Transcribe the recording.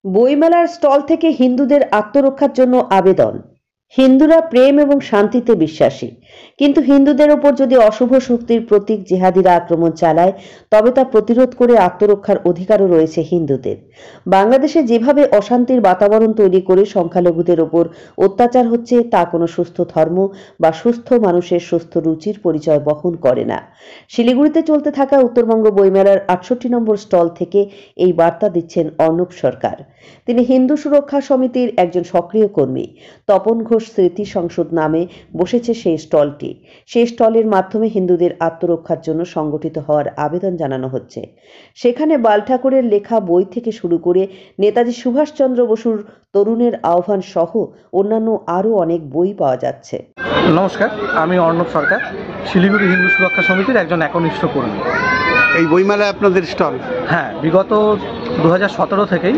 বইমেলার স্টল থেকে হিন্দুদের আত্মরক্ষার জন্য আবেদন। হিন্দুরা প্রেম এবং শান্তিতে বিশ্বাসী, কিন্তু হিন্দুদের ওপর যদি অশুভ শক্তির প্রতীক জেহাদিরা আক্রমণ চালায়, তবে তা প্রতিরোধ করে আত্মরক্ষার অধিকারও রয়েছে হিন্দুদের। বাংলাদেশে যেভাবে অশান্তির বাতাবরণ তৈরি করে সংখ্যালঘুদের ওপর অত্যাচার হচ্ছে, তা কোনো সুস্থ ধর্ম বা সুস্থ মানুষের সুস্থ রুচির পরিচয় বহন করে না। শিলিগুড়িতে চলতে থাকা উত্তরবঙ্গ বইমেলার ৬৮ নম্বর স্টল থেকে এই বার্তা দিচ্ছেন অর্ণব সরকার। তিনি হিন্দু সুরক্ষা সমিতির একজন সক্রিয় কর্মী। তপন ঘোষ স্মৃতি সংসদ নামে বসেছে সেই স্টলটি। সেই স্টলের মাধ্যমে হিন্দুদের আত্মরক্ষার জন্য সংগঠিত হওয়ার আবেদন জানানো হচ্ছে। সেখানে বাল ঠাকুরের লেখা বই থেকে শুরু করে নেতাজি সুভাষচন্দ্র বসুর তরুণের আহ্বান সহ অন্যান্য আরও অনেক বই পাওয়া যাচ্ছে। নমস্কার, আমি অর্ণব সরকার, শিলিগুড়ি হিন্দু সুরক্ষা সমিতির একজন একনিষ্ঠ কর্মী। এই বইমেলায় আপনাদের স্টল? হ্যাঁ, বিগত 2017 থেকেই